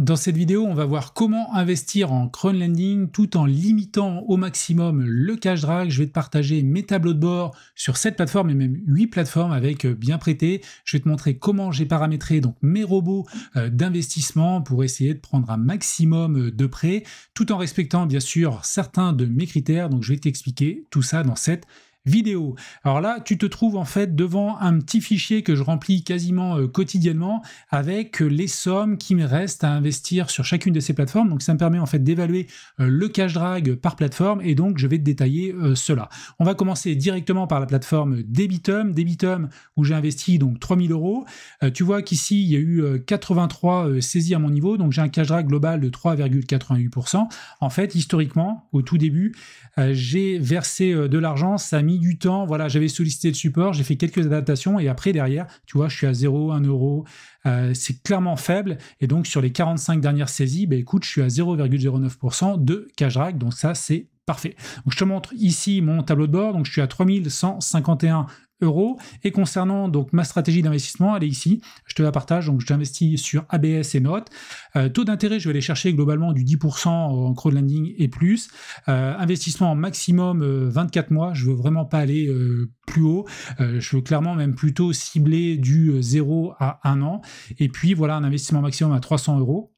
Dans cette vidéo, on va voir comment investir en crowdlending tout en limitant au maximum le cash drag. Je vais te partager mes tableaux de bord sur 7 plateformes et même 8 plateformes avec bien prêté. Je vais te montrer comment j'ai paramétré donc mes robots d'investissement pour essayer de prendre un maximum de prêts tout en respectant bien sûr certains de mes critères. Donc je vais t'expliquer tout ça dans cette vidéo. Alors là, tu te trouves en fait devant un petit fichier que je remplis quasiment quotidiennement avec les sommes qui me restent à investir sur chacune de ces plateformes. Donc ça me permet en fait d'évaluer le cash drag par plateforme et donc je vais te détailler cela. On va commencer directement par la plateforme Debitum. Debitum où j'ai investi donc 3000 €. Tu vois qu'ici il y a eu 83 saisies à mon niveau, donc j'ai un cash drag global de 3,88%. En fait, historiquement, au tout début, j'ai versé de l'argent, ça a mis du temps, voilà, j'avais sollicité le support, j'ai fait quelques adaptations et après derrière, tu vois, je suis à 0, 1 euro, c'est clairement faible et donc sur les 45 dernières saisies, bah, écoute, je suis à 0,09% de cash drag, donc ça c'est parfait. Donc je te montre ici mon tableau de bord, donc je suis à 3151 € et concernant donc ma stratégie d'investissement, elle est ici, je te la partage, donc j'investis sur ABS et notes. Taux d'intérêt, je vais aller chercher globalement du 10% en crowdlending et plus. Investissement maximum 24 mois, je veux vraiment pas aller plus haut, je veux clairement même plutôt cibler du 0 à 1 an. Et puis voilà, un investissement maximum à 300 €.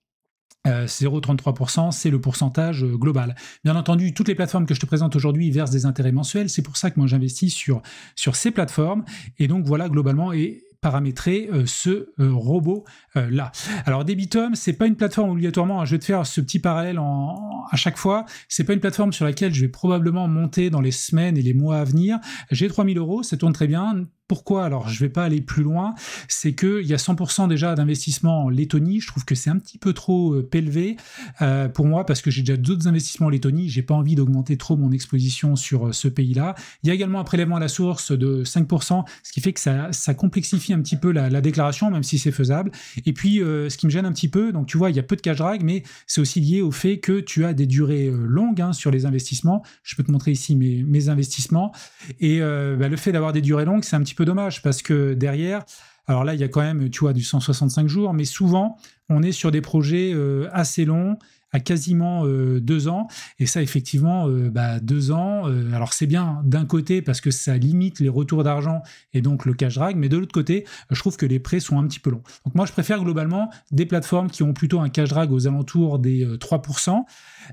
0,33%, c'est le pourcentage global. Bien entendu, toutes les plateformes que je te présente aujourd'hui versent des intérêts mensuels, c'est pour ça que moi j'investis sur ces plateformes, et donc voilà globalement et paramétrer ce robot là. Alors Debitum, c'est pas une plateforme obligatoirement, hein, je vais te faire ce petit parallèle à chaque fois, c'est pas une plateforme sur laquelle je vais probablement monter dans les semaines et les mois à venir. J'ai 3000 €, ça tourne très bien. Pourquoi? Alors, je ne vais pas aller plus loin, c'est qu'il y a 100% déjà d'investissement en Lettonie, je trouve que c'est un petit peu trop élevé pour moi, parce que j'ai déjà d'autres investissements en Lettonie, j'ai pas envie d'augmenter trop mon exposition sur ce pays-là. Il y a également un prélèvement à la source de 5%, ce qui fait que ça complexifie un petit peu la déclaration, même si c'est faisable. Et puis, ce qui me gêne un petit peu, donc tu vois, il y a peu de cash drag, mais c'est aussi lié au fait que tu as des durées longues hein, sur les investissements. Je peux te montrer ici mes investissements, et le fait d'avoir des durées longues, c'est un petit peu dommage parce que derrière, alors là il y a quand même tu vois du 165 jours, mais souvent on est sur des projets assez longs, à quasiment 2 ans, et ça effectivement 2 ans, alors c'est bien d'un côté parce que ça limite les retours d'argent et donc le cash drag, mais de l'autre côté je trouve que les prêts sont un petit peu longs. Donc moi je préfère globalement des plateformes qui ont plutôt un cash drag aux alentours des 3%,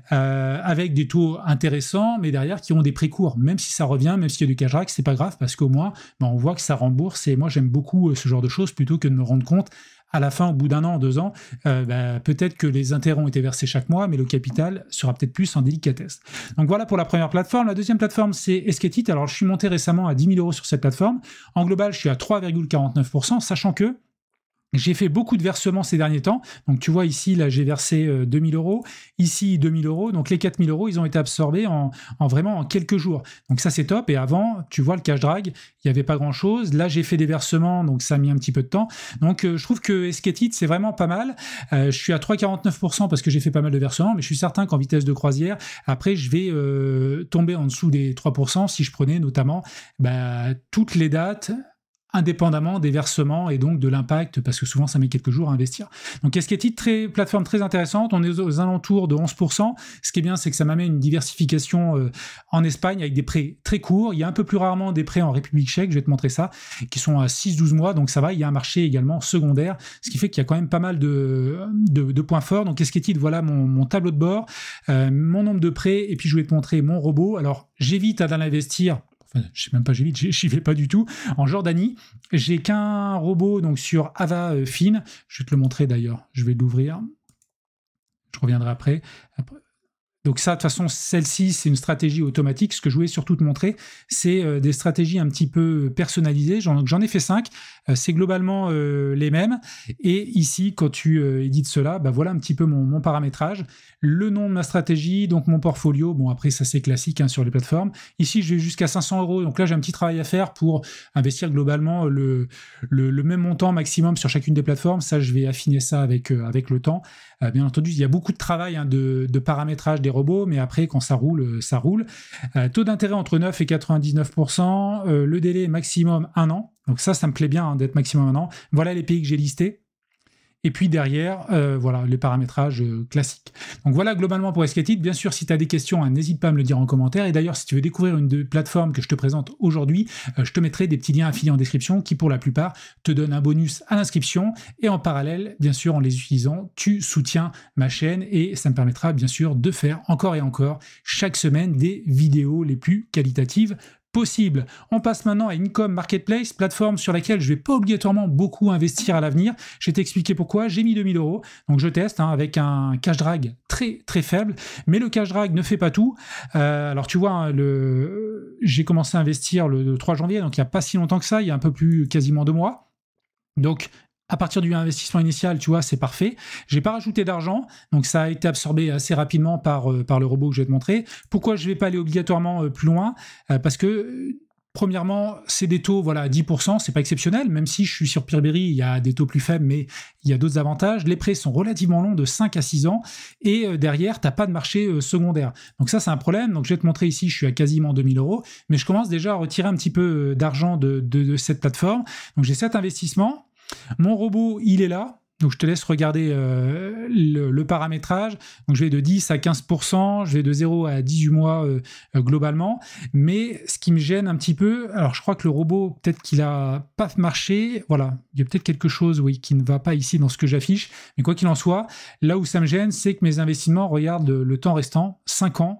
avec des taux intéressants, mais derrière qui ont des prêts courts, même si ça revient, même s'il y a du cash drag, c'est pas grave parce qu'au moins on voit que ça rembourse, et moi j'aime beaucoup ce genre de choses plutôt que de me rendre compte à la fin, au bout d'un an, 2 ans, peut-être que les intérêts ont été versés chaque mois, mais le capital sera peut-être plus en délicatesse. Donc voilà pour la première plateforme. La deuxième plateforme, c'est Esketit. Alors je suis monté récemment à 10 000 € sur cette plateforme. En global, je suis à 3,49%, sachant que j'ai fait beaucoup de versements ces derniers temps. Donc tu vois ici, là j'ai versé 2000 €, ici 2000 €, donc les 4000 € ils ont été absorbés vraiment en quelques jours. Donc ça c'est top, et avant, tu vois le cash drag, il n'y avait pas grand chose. Là j'ai fait des versements, donc ça a mis un petit peu de temps. Donc je trouve que Esketit c'est vraiment pas mal. Je suis à 3,49% parce que j'ai fait pas mal de versements, mais je suis certain qu'en vitesse de croisière, après je vais tomber en dessous des 3% si je prenais notamment toutes les dates indépendamment des versements et donc de l'impact, parce que souvent ça met quelques jours à investir. Donc Esketit, plateforme très intéressante, on est aux alentours de 11%. Ce qui est bien, c'est que ça m'amène une diversification en Espagne avec des prêts très courts. Il y a un peu plus rarement des prêts en République tchèque, je vais te montrer ça, qui sont à 6-12 mois, donc ça va. Il y a un marché également secondaire, ce qui fait qu'il y a quand même pas mal de points forts. Donc Esketit, voilà mon tableau de bord, mon nombre de prêts, et puis je vais te montrer mon robot. Alors j'évite à l'investir. Enfin, je sais même pas, j'y vais pas du tout. En Jordanie, j'ai qu'un robot donc sur Ava Fin. Je vais te le montrer d'ailleurs. Je vais l'ouvrir. Je reviendrai après. Donc ça, de toute façon, celle-ci, c'est une stratégie automatique. Ce que je voulais surtout te montrer, c'est des stratégies un petit peu personnalisées. J'en ai fait 5. C'est globalement les mêmes. Et ici, quand tu édites cela, voilà un petit peu mon paramétrage. Le nom de ma stratégie, donc mon portfolio. Bon, après, ça, c'est classique hein, sur les plateformes. Ici, je vais jusqu'à 500 €. Donc là, j'ai un petit travail à faire pour investir globalement le même montant maximum sur chacune des plateformes. Ça, je vais affiner ça avec le temps. Bien entendu, il y a beaucoup de travail hein, de paramétrage des robots, mais après, quand ça roule, ça roule. Taux d'intérêt entre 9 et 99%, le délai maximum 1 an. Donc ça me plaît bien hein, d'être maximum 1 an. Voilà les pays que j'ai listés. Et puis derrière, voilà, les paramétrages classiques. Donc voilà globalement pour Escatit. Bien sûr, si tu as des questions, hein, n'hésite pas à me le dire en commentaire. Et d'ailleurs, si tu veux découvrir une des plateformes que je te présente aujourd'hui, je te mettrai des petits liens affiliés en description qui, pour la plupart, te donnent un bonus à l'inscription. Et en parallèle, bien sûr, en les utilisant, tu soutiens ma chaîne et ça me permettra, bien sûr, de faire encore et encore chaque semaine des vidéos les plus qualitatives possible. On passe maintenant à Income Marketplace, plateforme sur laquelle je ne vais pas obligatoirement beaucoup investir à l'avenir. Je vais t'expliquer pourquoi. J'ai mis 2000 €, donc je teste hein, avec un cash drag très très faible, mais le cash drag ne fait pas tout. Alors tu vois, hein, j'ai commencé à investir le 3 janvier, donc il n'y a pas si longtemps que ça, il y a un peu plus, quasiment 2 mois. Donc à partir du investissement initial, tu vois, c'est parfait. J'ai pas rajouté d'argent, donc ça a été absorbé assez rapidement par le robot que je vais te montrer. Pourquoi je vais pas aller obligatoirement plus loin? Parce que premièrement, c'est des taux voilà, à 10%, c'est pas exceptionnel, même si je suis sur Peerberry, il y a des taux plus faibles, mais il y a d'autres avantages. Les prêts sont relativement longs, de 5 à 6 ans, et derrière, tu n'as pas de marché secondaire. Donc ça, c'est un problème. Donc je vais te montrer ici, je suis à quasiment 2000 €, mais je commence déjà à retirer un petit peu d'argent de cette plateforme. Donc j'ai cet investissement. Mon robot, il est là. Donc je te laisse regarder le paramétrage. Donc je vais de 10 à 15%, je vais de 0 à 18 mois globalement. Mais ce qui me gêne un petit peu, alors je crois que le robot, peut-être qu'il n'a pas marché. Voilà, il y a peut-être quelque chose oui, qui ne va pas ici dans ce que j'affiche. Mais quoi qu'il en soit, là où ça me gêne, c'est que mes investissements, regarde le temps restant, 5 ans,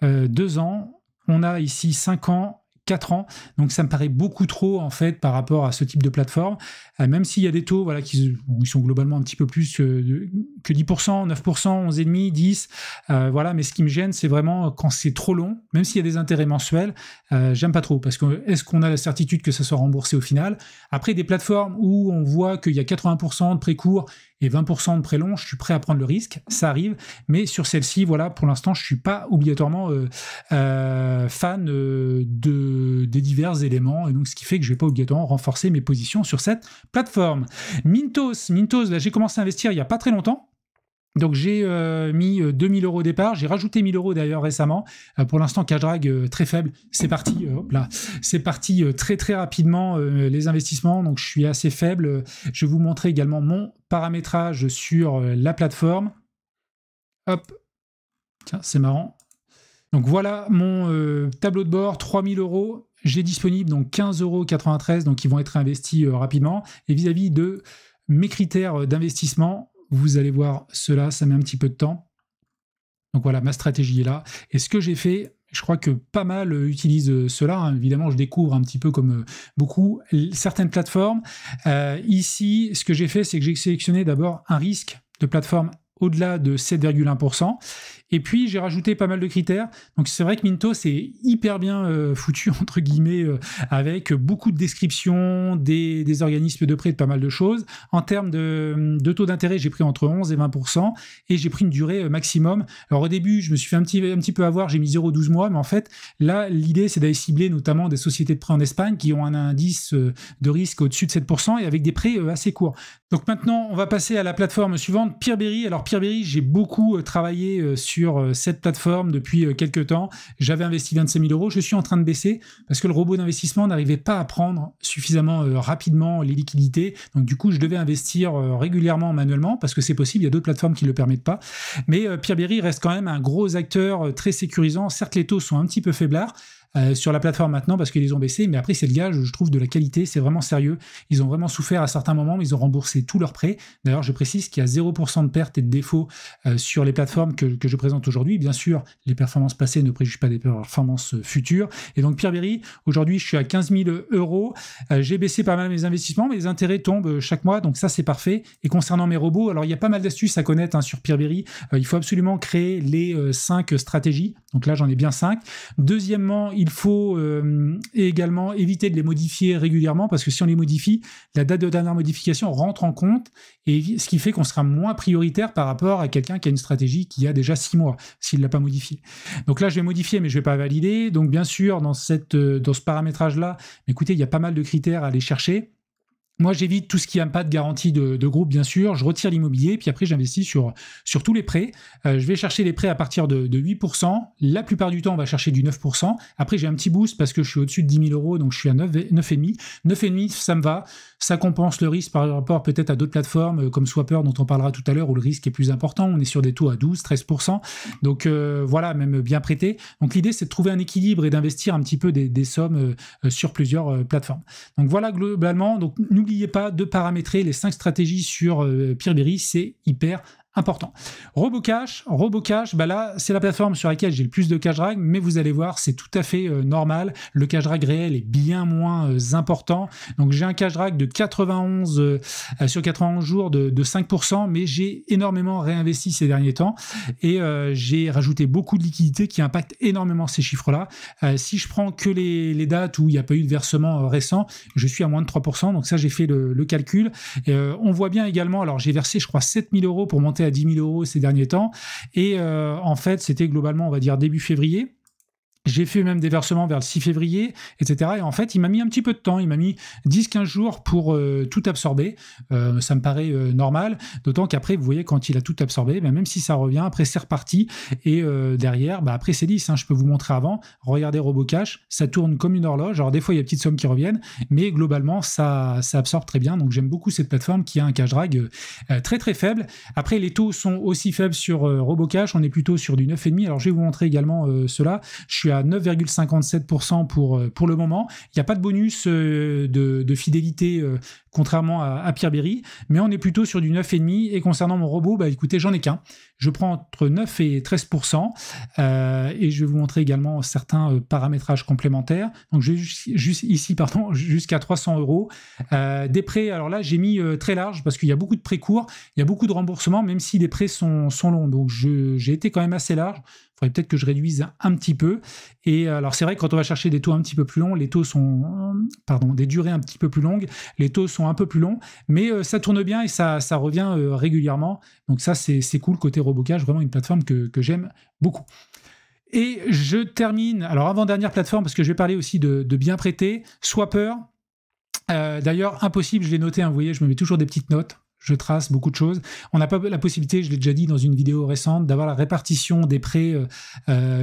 2 ans. On a ici 5 ans, 4 ans, donc ça me paraît beaucoup trop en fait par rapport à ce type de plateforme, même s'il y a des taux voilà, ils sont globalement un petit peu plus que 10%, 9%, 11,5%, 10%, voilà, mais ce qui me gêne c'est vraiment quand c'est trop long, même s'il y a des intérêts mensuels, j'aime pas trop, parce que est-ce qu'on a la certitude que ça soit remboursé au final? Après des plateformes où on voit qu'il y a 80% de prêts courts et 20% de prêts longs, je suis prêt à prendre le risque, ça arrive, mais sur celle-ci, voilà, pour l'instant, je suis pas obligatoirement fan des divers éléments, et donc ce qui fait que je vais pas obligatoirement renforcer mes positions sur cette plateforme. Mintos, là j'ai commencé à investir il y a pas très longtemps. Donc j'ai mis 2000 € au départ, j'ai rajouté 1000 € d'ailleurs récemment. Pour l'instant, cash drag très faible, c'est parti, hop là, c'est parti très très rapidement les investissements, donc je suis assez faible. Je vais vous montrer également mon paramétrage sur la plateforme. Hop, tiens, c'est marrant. Donc voilà mon tableau de bord, 3000 €. J'ai disponible donc 15,93 €, donc ils vont être investis rapidement. Et vis-à-vis de mes critères d'investissement, vous allez voir cela, ça met un petit peu de temps. Donc voilà, ma stratégie est là. Et ce que j'ai fait, je crois que pas mal utilisent cela. Hein. Évidemment, je découvre un petit peu comme beaucoup certaines plateformes. Ici, ce que j'ai fait, c'est que j'ai sélectionné d'abord un risque de plateforme au-delà de 7,1%. Et puis, j'ai rajouté pas mal de critères. Donc, c'est vrai que Mintos est hyper bien foutu, entre guillemets, avec beaucoup de descriptions, des organismes de prêt, de pas mal de choses. En termes de taux d'intérêt, j'ai pris entre 11 et 20%, et j'ai pris une durée maximum. Alors, au début, je me suis fait un petit peu avoir, j'ai mis 0,12 mois, mais en fait, là, l'idée, c'est d'aller cibler notamment des sociétés de prêt en Espagne qui ont un indice de risque au-dessus de 7% et avec des prêts assez courts. Donc maintenant, on va passer à la plateforme suivante, Peerberry. Alors Peerberry, j'ai beaucoup travaillé sur cette plateforme depuis quelques temps. J'avais investi 25 000 €. Je suis en train de baisser parce que le robot d'investissement n'arrivait pas à prendre suffisamment rapidement les liquidités. Donc du coup, je devais investir régulièrement manuellement parce que c'est possible. Il y a d'autres plateformes qui ne le permettent pas. Mais Peerberry reste quand même un gros acteur très sécurisant. Certes, les taux sont un petit peu faiblards sur la plateforme maintenant parce qu'ils les ont baissés, mais après c'est le gage, je trouve, de la qualité, c'est vraiment sérieux. Ils ont vraiment souffert à certains moments, mais ils ont remboursé tous leurs prêts. D'ailleurs, je précise qu'il y a 0% de pertes et de défauts sur les plateformes que je présente aujourd'hui. Bien sûr, les performances passées ne préjugent pas des performances futures. Et donc Peerberry, aujourd'hui, je suis à 15 000 €. J'ai baissé pas mal mes investissements, mais les intérêts tombent chaque mois, donc ça c'est parfait. Et concernant mes robots, alors il y a pas mal d'astuces à connaître sur Peerberry. Il faut absolument créer les 5 stratégies. Donc là, j'en ai bien 5. Deuxièmement, il faut également éviter de les modifier régulièrement parce que si on les modifie, la date de dernière modification rentre en compte, et ce qui fait qu'on sera moins prioritaire par rapport à quelqu'un qui a une stratégie qui a déjà 6 mois s'il ne l'a pas modifié. Donc là, je vais modifier, mais je ne vais pas valider. Donc bien sûr, dans ce paramétrage-là, écoutez, il y a pas mal de critères à aller chercher. Moi, j'évite tout ce qui n'a pas de garantie de groupe, bien sûr. Je retire l'immobilier, puis après, j'investis sur tous les prêts. Je vais chercher les prêts à partir de 8%. La plupart du temps, on va chercher du 9%. Après, j'ai un petit boost parce que je suis au-dessus de 10 000 euros, donc je suis à 9,5. 9,5, ça me va. Ça compense le risque par rapport peut-être à d'autres plateformes comme Swapper, dont on parlera tout à l'heure, où le risque est plus important. On est sur des taux à 12, 13%. Donc voilà, même bien prêté. Donc l'idée, c'est de trouver un équilibre et d'investir un petit peu des sommes sur plusieurs plateformes. Donc voilà, globalement, donc n'oubliez pas de paramétrer les 5 stratégies sur Peerberry, c'est hyper important. RoboCash, bah là, c'est la plateforme sur laquelle j'ai le plus de cash drag, mais vous allez voir, c'est tout à fait normal. Le cash drag réel est bien moins important. Donc, j'ai un cash drag de 91 sur 91 jours de 5%, mais j'ai énormément réinvesti ces derniers temps et j'ai rajouté beaucoup de liquidités qui impactent énormément ces chiffres-là. Si je prends que les dates où il n'y a pas eu de versement récent, je suis à moins de 3%. Donc, ça, j'ai fait le calcul. On voit bien également, alors j'ai versé, je crois, 7 000 euros pour monter à 10 000 euros ces derniers temps. Et en fait, c'était globalement, on va dire, début février. J'ai fait même des versements vers le 6 février, etc. Et en fait, il m'a mis un petit peu de temps. Il m'a mis 10-15 jours pour tout absorber. Ça me paraît normal. D'autant qu'après, vous voyez, quand il a tout absorbé, même si ça revient, après, c'est reparti. Et derrière, après, c'est lisse. Je peux vous montrer avant. Regardez RoboCash. Ça tourne comme une horloge. Alors, des fois, il y a des petites sommes qui reviennent. Mais globalement, ça absorbe très bien. Donc, j'aime beaucoup cette plateforme qui a un cash drag très, très faible. Après, les taux sont aussi faibles sur RoboCash. On est plutôt sur du 9,5. Alors, je vais vous montrer également cela. Je suis à 9,57% pour le moment. Il n'y a pas de bonus de fidélité contrairement à Peerberry, mais on est plutôt sur du 9,5. Et concernant mon robot, écoutez, j'en ai qu'un. Je prends entre 9 et 13%. Et je vais vous montrer également certains paramétrages complémentaires. Donc, je vais juste ici, jusqu'à 300 euros. Des prêts, alors là, j'ai mis très large parce qu'il y a beaucoup de prêts courts, il y a beaucoup de remboursements, même si les prêts sont longs. Donc, j'ai été quand même assez large. Il faudrait peut-être que je réduise un petit peu. Et alors, c'est vrai que quand on va chercher des taux un petit peu plus longs, les taux sont... des durées un petit peu plus longues, les taux sont un peu plus longs, mais ça tourne bien et ça revient régulièrement. Donc ça, c'est cool côté RoboCash, vraiment une plateforme que j'aime beaucoup. Et je termine, alors avant-dernière plateforme, parce que je vais parler aussi de bien prêter, Swapper. D'ailleurs, impossible, je l'ai noté, vous voyez, je me mets toujours des petites notes. Je trace beaucoup de choses. On n'a pas la possibilité, je l'ai déjà dit dans une vidéo récente, d'avoir la répartition des prêts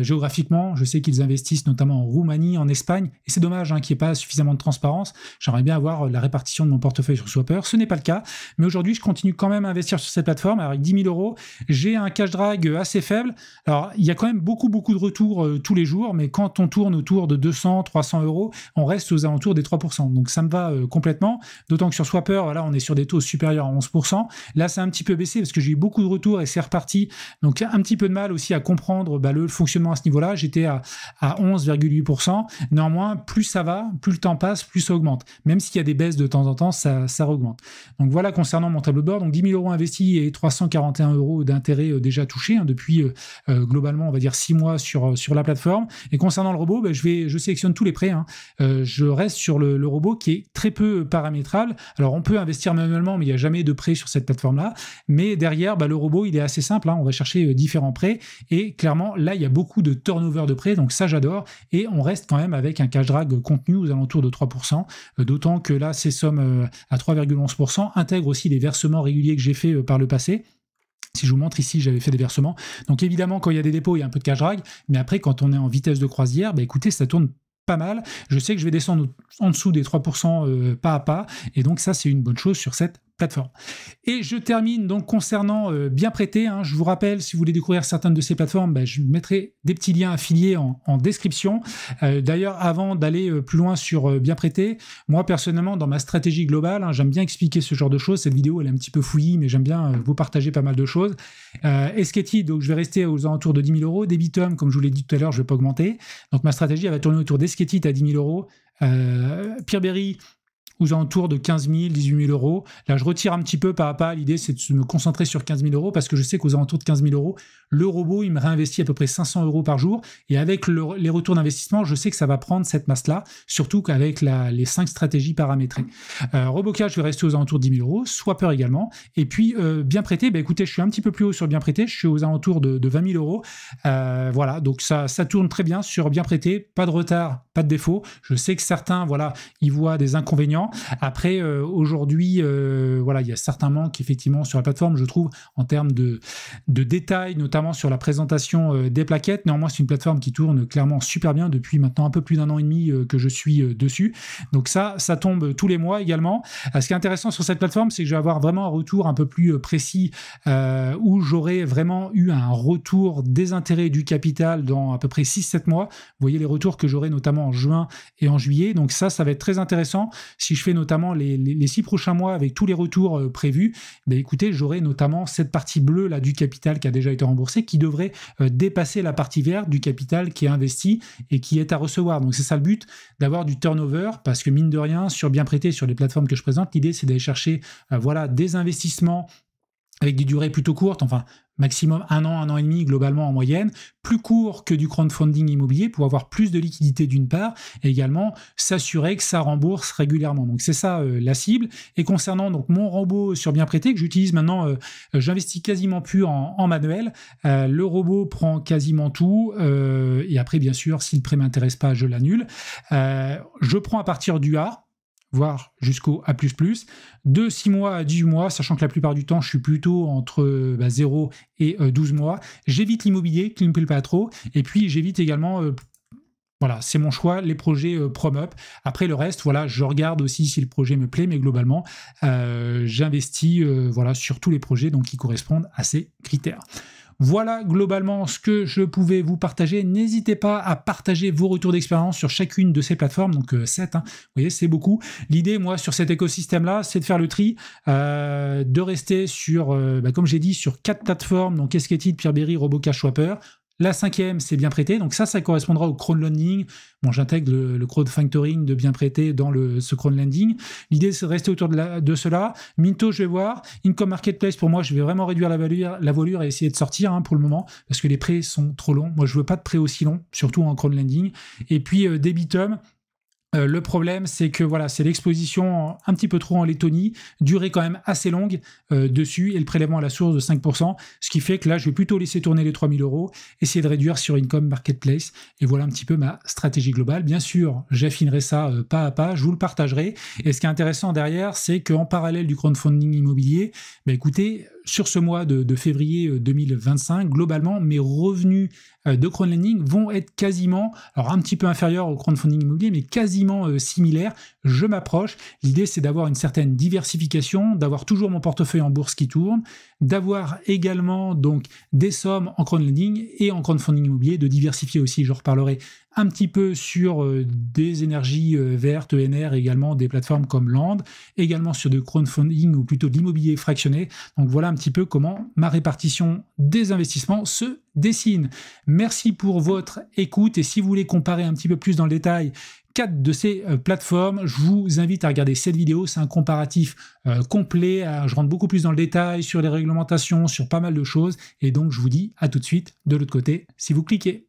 géographiquement. Je sais qu'ils investissent notamment en Roumanie, en Espagne, et c'est dommage qu'il n'y ait pas suffisamment de transparence. J'aimerais bien avoir la répartition de mon portefeuille sur Swapper. Ce n'est pas le cas, mais aujourd'hui, je continue quand même à investir sur cette plateforme. Alors, avec 10 000 euros, j'ai un cash drag assez faible. Alors, il y a quand même beaucoup de retours tous les jours, mais quand on tourne autour de 200, 300 euros, on reste aux alentours des 3%. Donc, ça me va complètement. D'autant que sur Swapper, là, on est sur des taux supérieurs à 11%. Là, c'est un petit peu baissé parce que j'ai eu beaucoup de retours et c'est reparti. Donc, un petit peu de mal aussi à comprendre le fonctionnement à ce niveau-là. J'étais à 11,8%. Néanmoins, plus ça va, plus le temps passe, plus ça augmente. Même s'il y a des baisses de temps en temps, ça augmente. Donc, voilà concernant mon tableau de bord. Donc, 10 000 euros investis et 341 euros d'intérêt déjà touchés depuis globalement, on va dire 6 mois sur la plateforme. Et concernant le robot, je sélectionne tous les prêts. Je reste sur le robot qui est très peu paramétrable. Alors, on peut investir manuellement, mais il n'y a jamais de prêts sur cette plateforme-là. Mais derrière, le robot, il est assez simple. On va chercher différents prêts. Et clairement, là, il y a beaucoup de turnover de prêts. Donc, ça, j'adore. Et on reste quand même avec un cash drag contenu aux alentours de 3%. D'autant que là, ces sommes à 3,11% intègrent aussi les versements réguliers que j'ai fait par le passé. Si je vous montre ici, j'avais fait des versements. Donc, évidemment, quand il y a des dépôts, il y a un peu de cash drag. Mais après, quand on est en vitesse de croisière, écoutez, ça tourne pas mal. Je sais que je vais descendre en dessous des 3% pas à pas. Et donc, ça, c'est une bonne chose sur cette plateforme. Et je termine donc concernant bien prêter. Je vous rappelle, si vous voulez découvrir certaines de ces plateformes, je mettrai des petits liens affiliés en description. D'ailleurs, avant d'aller plus loin sur bien prêter, moi personnellement, dans ma stratégie globale, j'aime bien expliquer ce genre de choses. Cette vidéo, elle est un petit peu fouillie, mais j'aime bien vous partager pas mal de choses. Esketti, donc je vais rester aux alentours de 10 000 euros. Debitum, comme je vous l'ai dit tout à l'heure, je ne vais pas augmenter. Donc ma stratégie, elle va tourner autour d'Esketti à 10 000 euros. Peerberry, aux alentours de 15 000, 18 000 euros. Là, je retire un petit peu pas à pas. L'idée, c'est de me concentrer sur 15 000 euros parce que je sais qu'aux alentours de 15 000 euros, le robot, il me réinvestit à peu près 500 euros par jour. Et avec les retours d'investissement, je sais que ça va prendre cette masse-là, surtout qu'avec les 5 stratégies paramétrées. RoboCash, je vais rester aux alentours de 10 000 euros. Swapper également. Et puis, bien prêté, écoutez, je suis un petit peu plus haut sur bien prêté. Je suis aux alentours de 20 000 euros. Voilà, donc ça tourne très bien sur bien prêté. Pas de retard, pas de défaut. Je sais que certains, voilà, ils voient des inconvénients. intéressant. Après, aujourd'hui, voilà, il y a certains manques effectivement sur la plateforme, je trouve, en termes de détails, notamment sur la présentation des plaquettes. Néanmoins, c'est une plateforme qui tourne clairement super bien depuis maintenant un peu plus d'1 an et demi que je suis dessus. Donc ça tombe tous les mois également. Ce qui est intéressant sur cette plateforme, c'est que je vais avoir vraiment un retour un peu plus précis où j'aurai vraiment eu un retour des intérêts du capital dans à peu près 6-7 mois. Vous voyez les retours que j'aurai notamment en juin et en juillet. Donc ça va être très intéressant. Si je fais notamment les 6 prochains mois avec tous les retours prévus, ben écoutez, j'aurai notamment cette partie bleue là du capital qui a déjà été remboursé qui devrait dépasser la partie verte du capital qui est investi et qui est à recevoir. Donc c'est ça le but, d'avoir du turnover, parce que mine de rien, sur bien prêté, sur les plateformes que je présente, l'idée c'est d'aller chercher voilà, des investissements avec des durées plutôt courtes, enfin maximum 1 an et demi globalement en moyenne, plus court que du crowdfunding immobilier pour avoir plus de liquidité d'une part, et également s'assurer que ça rembourse régulièrement. Donc c'est ça la cible. Et concernant donc mon robot sur bien prêté que j'utilise maintenant, j'investis quasiment plus en manuel. Le robot prend quasiment tout, et après bien sûr si le prêt m'intéresse pas, je l'annule. Je prends à partir du A, voire jusqu'au A++, de 6 mois à 18 mois, sachant que la plupart du temps, je suis plutôt entre 0 et 12 mois. J'évite l'immobilier, qui ne me plaît pas trop, et puis j'évite également, voilà, c'est mon choix, les projets prom-up. Après, le reste, voilà, je regarde aussi si le projet me plaît, mais globalement, j'investis voilà, sur tous les projets donc, qui correspondent à ces critères. Voilà globalement ce que je pouvais vous partager. N'hésitez pas à partager vos retours d'expérience sur chacune de ces plateformes, donc 7, hein. Vous voyez, c'est beaucoup. L'idée, moi, sur cet écosystème-là, c'est de faire le tri, de rester sur, comme j'ai dit, sur 4 plateformes, donc Esketit, Peerberry, Robocash, Swapper. La 5e, c'est bien prêté, donc ça correspondra au crowdlending. Bon, j'intègre le crowdfactoring de bien prêté dans ce crowdlending. L'idée, c'est de rester autour de cela. Minto, je vais voir. Income Marketplace, pour moi, je vais vraiment réduire la voilure et essayer de sortir pour le moment, parce que les prêts sont trop longs. Moi, je veux pas de prêts aussi longs, surtout en crowdlending. Et puis, Debitum. Le problème, c'est que voilà, c'est l'exposition un petit peu trop en Lettonie, durée quand même assez longue dessus, et le prélèvement à la source de 5%, ce qui fait que là, je vais plutôt laisser tourner les 3 000 €, essayer de réduire sur Income Marketplace, et voilà un petit peu ma stratégie globale. Bien sûr, j'affinerai ça pas à pas, je vous le partagerai, et ce qui est intéressant derrière, c'est qu'en parallèle du crowdfunding immobilier, écoutez, sur ce mois de février 2025, globalement, mes revenus de crowdlending vont être quasiment, alors un petit peu inférieurs au crowdfunding immobilier, mais quasiment similaires. Je m'approche. L'idée, c'est d'avoir une certaine diversification, d'avoir toujours mon portefeuille en bourse qui tourne, d'avoir également donc des sommes en crowdlending et en crowdfunding immobilier, de diversifier aussi. Je reparlerai un petit peu sur des énergies vertes, ENR, également des plateformes comme Land, également sur du crowdfunding ou plutôt de l'immobilier fractionné. Donc voilà un petit peu comment ma répartition des investissements se dessine. Merci pour votre écoute, et si vous voulez comparer un petit peu plus dans le détail 4 de ces plateformes, je vous invite à regarder cette vidéo. C'est un comparatif complet, je rentre beaucoup plus dans le détail sur les réglementations, sur pas mal de choses, et donc je vous dis à tout de suite de l'autre côté si vous cliquez.